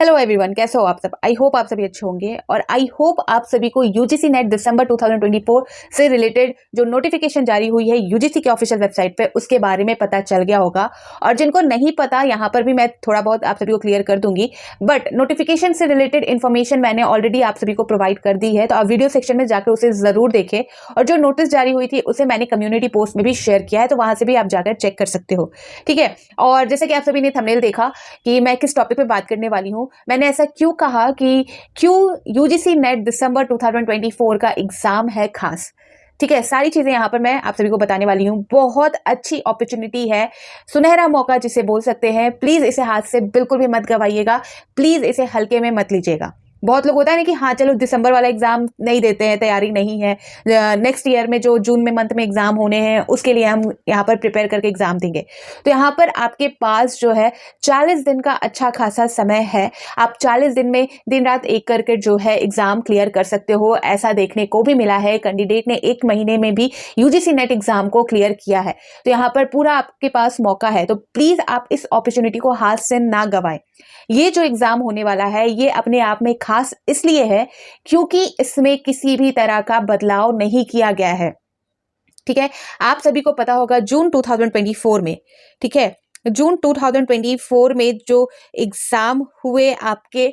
Hello everyone, कैसे हो आप सब। आई होप आप सभी अच्छे होंगे और आई होप आप सभी को यूजीसी नेट दिसंबर 2024 से रिलेटेड जो नोटिफिकेशन जारी हुई है यूजीसी के ऑफिशियल वेबसाइट पे उसके बारे में पता चल गया होगा। और जिनको नहीं पता, यहाँ पर भी मैं थोड़ा बहुत आप सभी को क्लियर कर दूंगी। बट नोटिफिकेशन से रिलेटेड इन्फॉर्मेशन मैंने ऑलरेडी आप सभी को प्रोवाइड कर दी है, तो आप वीडियो सेक्शन में जाकर उसे जरूर देखें। और जो नोटिस जारी हुई थी उसे मैंने कम्युनिटी पोस्ट में भी शेयर किया है, तो वहां से भी आप जाकर चेक कर सकते हो। ठीक है। और जैसे कि आप सभी ने थंबनेल देखा कि मैं किस टॉपिक पे बात करने वाली हूँ, मैंने ऐसा क्यों कहा कि क्यों यूजीसी नेट दिसंबर 2024 का एग्जाम है खास। ठीक है, सारी चीजें यहां पर मैं आप सभी को बताने वाली हूं। बहुत अच्छी अपॉर्चुनिटी है, सुनहरा मौका जिसे बोल सकते हैं। प्लीज इसे हाथ से बिल्कुल भी मत गवाइएगा, प्लीज इसे हल्के में मत लीजिएगा। बहुत लोग होता है ना कि हाँ चलो दिसंबर वाला एग्जाम नहीं देते हैं, तैयारी नहीं है, नेक्स्ट ईयर में जो जून में मंथ में एग्जाम होने हैं उसके लिए हम यहाँ पर प्रिपेयर करके एग्जाम देंगे। तो यहाँ पर आपके पास जो है 40 दिन का अच्छा खासा समय है। आप 40 दिन में दिन रात एक करके जो है एग्जाम क्लियर कर सकते हो। ऐसा देखने को भी मिला है, कैंडिडेट ने 1 महीने में भी यूजीसी नेट एग्जाम को क्लियर किया है। तो यहाँ पर पूरा आपके पास मौका है, तो प्लीज आप इस अपॉर्चुनिटी को हाथ से ना गवाएं। ये जो एग्जाम होने वाला है ये अपने आप में खास इसलिए है क्योंकि इसमें किसी भी तरह का बदलाव नहीं किया गया है। ठीक है, आप सभी को पता होगा जून 2024 में, ठीक है, जून 2024 में जो एग्जाम हुए आपके,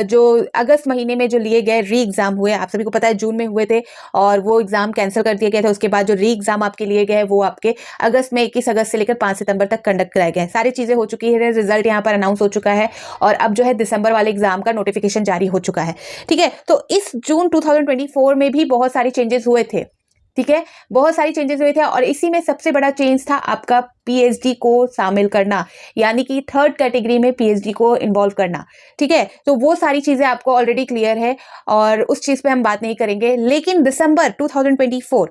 जो अगस्त महीने में जो लिए गए री एग्जाम हुए, आप सभी को पता है जून में हुए थे और वो एग्जाम कैंसिल कर दिया गया था। उसके बाद जो री एग्जाम आपके लिए गए वो आपके अगस्त में 21 अगस्त से लेकर 5 सितंबर तक कंडक्ट कराए गए। सारी चीजें हो चुकी है, रिजल्ट यहाँ पर अनाउंस हो चुका है और अब जो है दिसंबर वाले एग्जाम का नोटिफिकेशन जारी हो चुका है। ठीक है, तो इस जून 2024 में भी बहुत सारे चेंजेस हुए थे। ठीक है, बहुत सारी चेंजेस हुए थे और इसी में सबसे बड़ा चेंज था आपका पीएचडी को शामिल करना, यानी कि थर्ड कैटेगरी में पीएचडी को इन्वॉल्व करना। ठीक है, तो वो सारी चीजें आपको ऑलरेडी क्लियर है और उस चीज पे हम बात नहीं करेंगे। लेकिन दिसंबर 2024,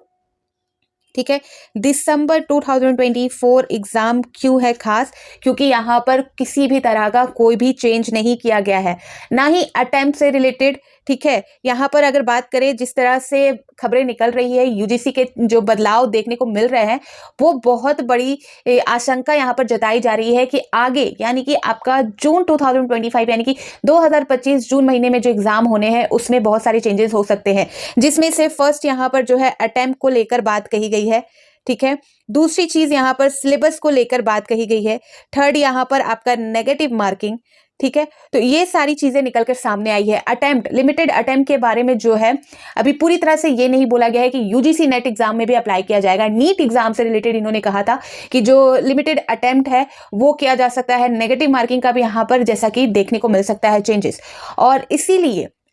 ठीक है, दिसंबर 2024 एग्जाम क्यों है खास, क्योंकि यहां पर किसी भी तरह का कोई भी चेंज नहीं किया गया है, ना ही अटेम्प्ट से रिलेटेड। ठीक है, यहां पर अगर बात करें जिस तरह से खबरें निकल रही है, यूजीसी के जो बदलाव देखने को मिल रहे हैं वो बहुत बड़ी आशंका यहां पर जताई जा रही है कि आगे यानी कि आपका जून 2025 यानी कि 2025 जून महीने में जो एग्जाम होने हैं उसमें बहुत सारे चेंजेस हो सकते हैं, जिसमें से फर्स्ट यहां पर जो है अटेम्प्ट को लेकर बात कही गई है। ठीक है, दूसरी चीज यहां पर सिलेबस को लेकर बात कही गई है। थर्ड यहां पर आपका नेगेटिव मार्किंग। ठीक है, तो ये सारी चीजें निकलकर सामने आई है। अटेम्प्ट, लिमिटेड अटेम्प्ट के बारे में जो है अभी पूरी तरह से ये नहीं बोला गया है कि यूजीसी नेट एग्जाम में भी अप्लाई किया जाएगा। नीट एग्जाम से रिलेटेड इन्होंने कहा था कि जो लिमिटेड अटेम्प्ट है वो किया जा सकता है। नेगेटिव मार्किंग का भी यहां पर जैसा कि देखने को मिल सकता है चेंजेस। और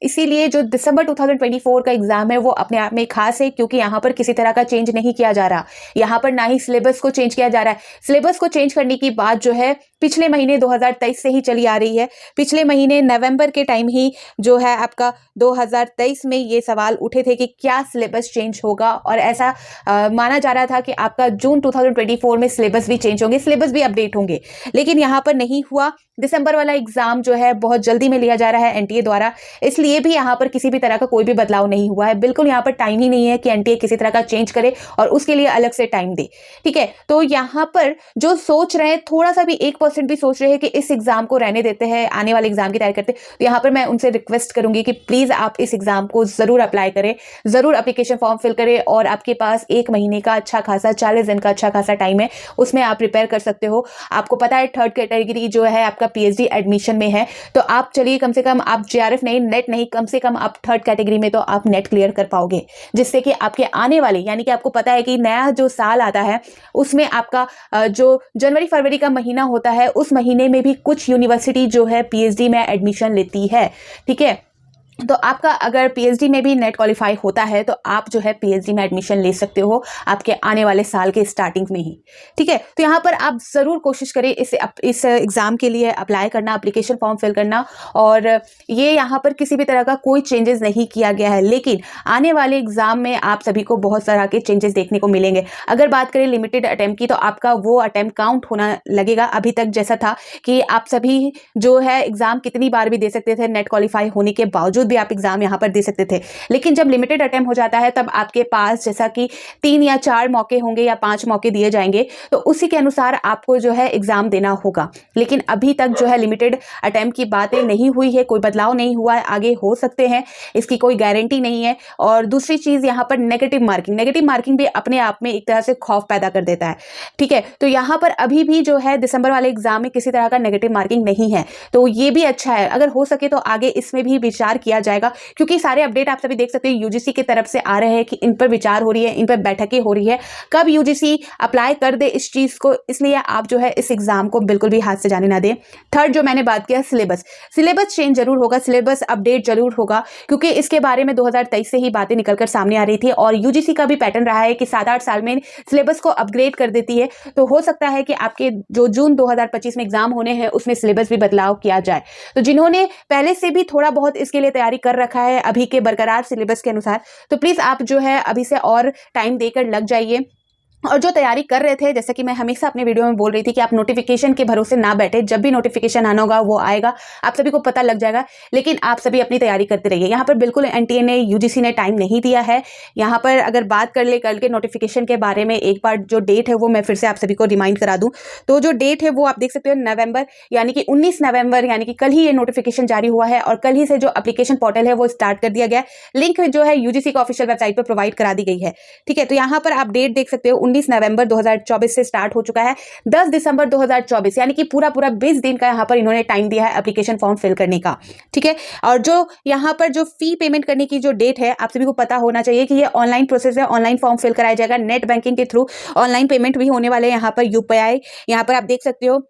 इसीलिए जो दिसंबर 2024 का एग्जाम है वो अपने आप में खास है, क्योंकि यहां पर किसी तरह का चेंज नहीं किया जा रहा। यहां पर ना ही सिलेबस को चेंज किया जा रहा है। सिलेबस को चेंज करने की बात जो है पिछले महीने 2023 से ही चली आ रही है। पिछले महीने नवंबर के टाइम ही जो है आपका 2023 में ये सवाल उठे थे कि क्या सिलेबस चेंज होगा, और ऐसा माना जा रहा था कि आपका जून 2024 में सिलेबस भी चेंज होंगे, सिलेबस भी अपडेट होंगे। लेकिन यहाँ पर नहीं हुआ। दिसंबर वाला एग्जाम जो है बहुत जल्दी में लिया जा रहा है एनटीए द्वारा, इसलिए भी यहाँ पर किसी भी तरह का कोई भी बदलाव नहीं हुआ है। बिल्कुल यहाँ पर टाइम ही नहीं है कि एनटीए किसी तरह का चेंज करे और उसके लिए अलग से टाइम दे। ठीक है, तो यहाँ पर जो सोच रहे हैं, थोड़ा सा भी 1% भी सोच रहे हैं कि इस एग्जाम को रहने देते हैं, आने वाले एग्जाम की तैयारी करते हैं, तो यहाँ पर मैं उनसे रिक्वेस्ट करूंगी कि प्लीज आप इस एग्जाम को जरूर अप्लाई करें, जरूर एप्लीकेशन फॉर्म फिल करें। और आपके पास 1 महीने का अच्छा खासा, 40 दिन का अच्छा खासा टाइम है, उसमें आप प्रिपेयर कर सकते हो। आपको पता है थर्ड कैटेगरी जो है आपका पीएचडी एडमिशन में है, तो आप चलिए कम से कम आप जेआरएफ नहीं, नेट नहीं, कम से कम आप थर्ड कैटेगरी में तो आप नेट क्लियर कर पाओगे, जिससे कि आपके आने वाले, यानी कि आपको पता है कि नया जो साल आता है उसमें आपका जो जनवरी फरवरी का महीना होता है उस महीने में भी कुछ यूनिवर्सिटी जो है पीएचडी में एडमिशन लेती है। ठीक है, तो आपका अगर पीएचडी में भी नेट क्वालिफाई होता है तो आप जो है पीएचडी में एडमिशन ले सकते हो आपके आने वाले साल के स्टार्टिंग में ही। ठीक है, तो यहाँ पर आप जरूर कोशिश करें इस एग्जाम के लिए अप्लाई करना, एप्लीकेशन फॉर्म फिल करना। और ये यहाँ पर किसी भी तरह का कोई चेंजेस नहीं किया गया है, लेकिन आने वाले एग्जाम में आप सभी को बहुत तरह के चेंजेस देखने को मिलेंगे। अगर बात करें लिमिटेड अटेम्प्ट की, तो आपका वो अटेम्प्ट काउंट होना लगेगा। अभी तक जैसा था कि आप सभी जो है एग्जाम कितनी बार भी दे सकते थे नेट क्वालिफाई होने के बावजूद भी आप एग्जाम यहाँ पर दे सकते थे। लेकिन जब लिमिटेड अटेम्प्ट हो जाता है तब आपके पास जैसा कि 3 या 4 मौके होंगे या 5 मौके दिए जाएंगे, तो उसी के अनुसार आपको जो है एग्जाम देना होगा। लेकिन अभी तक जो है लिमिटेड अटेम्प्ट की बातें नहीं हुई है, कोई बदलाव नहीं हुआ है, आगे हो सकते हैं, इसकी कोई गारंटी नहीं है। और दूसरी चीज यहाँ पर नेगेटिव मार्किंग भी अपने आप में एक तरह से खौफ पैदा कर देता है। ठीक है, तो यहाँ पर अभी भी जो है दिसंबर वाले एग्जाम में किसी तरह का नेगेटिव मार्किंग नहीं है, तो ये भी अच्छा है। अगर हो सके तो आगे इसमें भी विचार किया जाएगा, क्योंकि सारे अपडेट आप सभी देख सकते हैं यूजीसी की तरफ से आ रहे हैं कि इन पर विचार हो रही है, इन पर बैठकें हो रही है, कब यूजीसी अप्लाई कर दे इस चीज को। इसलिए आप जो है इस एग्जाम को बिल्कुल भी हाथ से जाने ना दें। थर्ड जो मैंने बात किया, सिलेबस चेंज जरूर होगा, सिलेबस अपडेट जरूर होगा, क्योंकि इसके बारे में 2023 से ही बातें निकलकर सामने आ रही थी और यूजीसी का भी पैटर्न रहा है कि 7-8 साल में सिलेबस को अपग्रेड कर देती है। तो हो सकता है कि आपके जो जून 2025 में एग्जाम होने हैं उसमें सिलेबस भी बदलाव किया जाए। तो जिन्होंने पहले से भी थोड़ा बहुत इसके लिए तैयारी कर रखा है अभी के बरकरार सिलेबस के अनुसार, तो प्लीज आप जो है अभी से और टाइम देकर लग जाइए। और जो तैयारी कर रहे थे, जैसे कि मैं हमेशा अपने वीडियो में बोल रही थी कि आप नोटिफिकेशन के भरोसे ना बैठे, जब भी नोटिफिकेशन आना होगा वो आएगा, आप सभी को पता लग जाएगा, लेकिन आप सभी अपनी तैयारी करते रहिए। यहाँ पर बिल्कुल एनटीए ने, यूजीसी ने टाइम नहीं दिया है। यहाँ पर अगर बात कर ले कल के नोटिफिकेशन के बारे में, एक बार जो डेट है वो मैं फिर से आप सभी को रिमाइंड करा दूँ। तो जो डेट है वो आप देख सकते हो नवंबर, यानी कि 19 नवंबर, यानी कि कल ही ये नोटिफिकेशन जारी हुआ है और कल ही से जो एप्लीकेशन पोर्टल है वो स्टार्ट कर दिया गया है। लिंक जो है यूजीसी का ऑफिशियल वेबसाइट पर प्रोवाइड करा दी गई है। ठीक है, तो यहाँ पर आप डेट देख सकते हो 19 नवंबर 2024 से स्टार्ट हो चुका है। 10 दिसंबर 2024 यानी कि पूरा 20 दिन का यहाँ पर इन्होंने टाइम दिया है एप्लीकेशन फॉर्म फिल करने का। ठीक है, और जो यहाँ पर जो फी पेमेंट करने की जो डेट है, आप सभी को पता होना चाहिए कि ये ऑनलाइन प्रोसेस है, ऑनलाइन फॉर्म फिल कराया जाएगा, नेट बैंकिंग के थ्रू ऑनलाइन पेमेंट भी होने वाले हैं। यहाँ पर यूपीआई, यहाँ पर आप देख सकते हो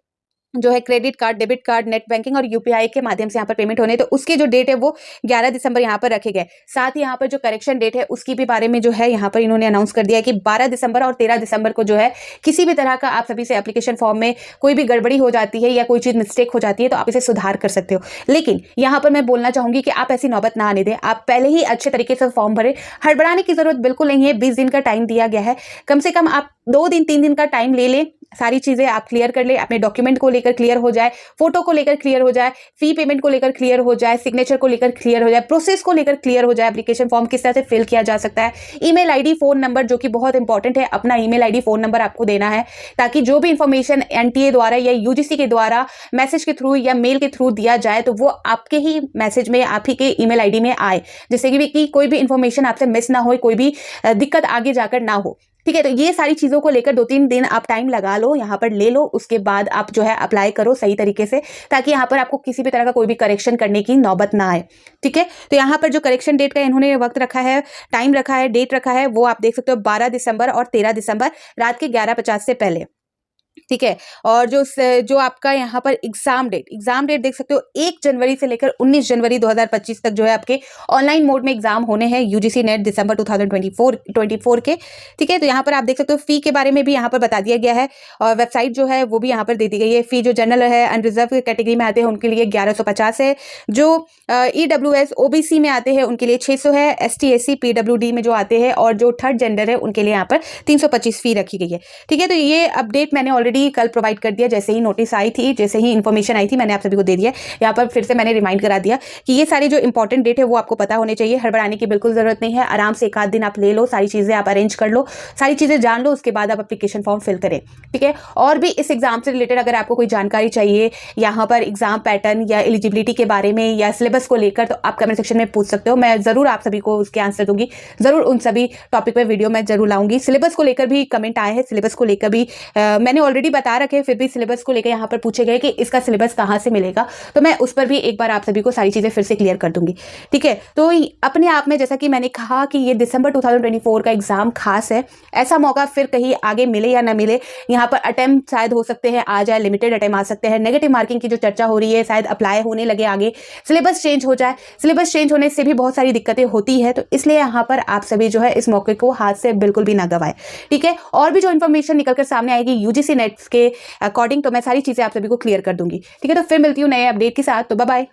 जो है credit card, debit card, net banking और यूपीआई के माध्यम से यहाँ पर पेमेंट होने, तो उसकी जो डेट है वो 11 दिसंबर यहाँ पर रखे गए। साथ ही यहाँ पर जो करेक्शन डेट है उसकी भी बारे में जो है यहाँ पर इन्होंने अनाउंस कर दिया है कि 12 दिसंबर और 13 दिसंबर को जो है किसी भी तरह का आप सभी से एप्लीकेशन फॉर्म में कोई भी गड़बड़ी हो जाती है या कोई चीज मिस्टेक हो जाती है तो आप इसे सुधार कर सकते हो। लेकिन यहाँ पर मैं बोलना चाहूंगी कि आप ऐसी नौबत ना आने दें, आप पहले ही अच्छे तरीके से फॉर्म भरें, हड़बड़ाने की जरूरत बिल्कुल नहीं है। 20 दिन का टाइम दिया गया है, कम से कम आप 2 दिन 3 दिन का टाइम ले लें, सारी चीजें आप क्लियर कर ले, अपने डॉक्यूमेंट को लेकर क्लियर हो जाए, फोटो को लेकर क्लियर हो जाए, फी पेमेंट को लेकर क्लियर हो जाए, सिग्नेचर को लेकर क्लियर हो जाए, प्रोसेस को लेकर क्लियर हो जाए, एप्लीकेशन फॉर्म किस तरह से फिल किया जा सकता है, ईमेल आईडी, फोन नंबर, जो कि बहुत इंपॉर्टेंट है, अपना ईमेल आईडी, फोन नंबर आपको देना है, ताकि जो भी इंफॉर्मेशन एनटीए द्वारा या यूजीसी के द्वारा मैसेज के थ्रू या मेल के थ्रू दिया जाए तो वो आपके ही मैसेज में, आप ही के ईमेल आईडी में आए, जिससे कि कोई भी इंफॉर्मेशन आपसे मिस ना हो, कोई भी दिक्कत आगे जाकर ना हो। ठीक है, तो ये सारी चीजों को लेकर 2-3 दिन आप टाइम लगा लो, यहाँ पर ले लो, उसके बाद आप जो है अप्लाई करो सही तरीके से, ताकि यहाँ पर आपको किसी भी तरह का कोई भी करेक्शन करने की नौबत ना आए। ठीक है, तो यहाँ पर जो करेक्शन डेट का इन्होंने वक्त रखा है, टाइम रखा है, डेट रखा है, वो आप देख सकते हो 12 दिसंबर और 13 दिसंबर रात के 11:50 से पहले। ठीक है, और जो आपका यहाँ पर एग्जाम डेट देख सकते हो 1 जनवरी से लेकर 19 जनवरी 2025 तक जो है आपके ऑनलाइन मोड में एग्जाम होने हैं यूजीसी नेट दिसंबर 2024 के। ठीक है, तो यहाँ पर आप देख सकते हो फी के बारे में भी यहाँ पर बता दिया गया है और वेबसाइट जो है वो भी यहाँ पर दे दी गई है। फी जो जनरल है, अनरिजर्व कैटेगरी में आते हैं उनके लिए 1150 है, जो ईडब्ल्यूएस ओबीसी में आते हैं उनके लिए 600 है, एसटी एससी पीडब्ल्यूडी में जो आते हैं और जो थर्ड जेंडर है उनके लिए यहाँ पर 325 फी रखी गई है। ठीक है, तो ये अपडेट मैंने ऑलरेडी कल प्रोवाइड कर दिया, जैसे ही नोटिस आई थी, जैसे ही इन्फॉर्मेशन आई थी, मैंने आप सभी को दे दिया। यहाँ पर फिर से मैंने रिमाइंड करा दिया कि ये सारी जो इंपॉर्टेंट डेट है वो आपको पता होने चाहिए, हड़बड़ाने की बिल्कुल जरूरत नहीं है। आराम से 1 आध दिन आप ले लो, सारी चीजें आप अरेंज कर लो, सारी चीजें जान लो, उसके बाद आप एप्लीकेशन फॉर्म फिल करें। ठीक है, और भी इस एग्जाम से रिलेटेड अगर आपको कोई जानकारी चाहिए, यहाँ पर एग्जाम पैटर्न या एलिजिबिलिटी के बारे में या सिलेबस को लेकर, तो आप कमेंट सेक्शन में पूछ सकते हो, मैं जरूर आप सभी को उसके आंसर दूंगी, जरूर उन सभी टॉपिक पर वीडियो मैं जरूर लाऊंगी। सिलेबस को लेकर भी कमेंट आए हैं, सिलेबस को लेकर भी मैंने ऑलरेडी बता रखे, फिर भी सिलेबस को लेकर यहाँ पर पूछे गए कि इसका सिलेबस कहाँ से मिलेगा, तो मैं उस पर भी एक बार आप सभी को सारी चीजें फिर से क्लियर कर दूंगी। ठीक है, तो अपने आप में जैसा कि मैंने कहा कि ये दिसंबर 2024 का एग्जाम खास है, ऐसा मौका फिर कहीं आगे मिले या ना मिले, यहाँ पर अटेम्प्ट शायद हो सकते हैं आ जाए, लिमिटेड अटेम्प्ट आ सकते हैं, नेगेटिव मार्किंग की जो चर्चा हो रही है शायद अप्लाई होने लगे आगे, सिलेबस चेंज हो जाए, सिलेबस चेंज होने से भी बहुत सारी दिक्कतें होती है, तो इसलिए यहाँ पर आप सभी जो है इस मौके को हाथ से बिल्कुल भी ना गवाए। ठीक है, और भी जो इन्फॉर्मेशन निकलकर सामने आएगी यूजीसी नेट्स के अकॉर्डिंग, तो मैं सारी चीजें आप सभी को क्लियर कर दूंगी। ठीक है, तो फिर मिलती हूँ नए अपडेट के साथ, तो बाय बाय।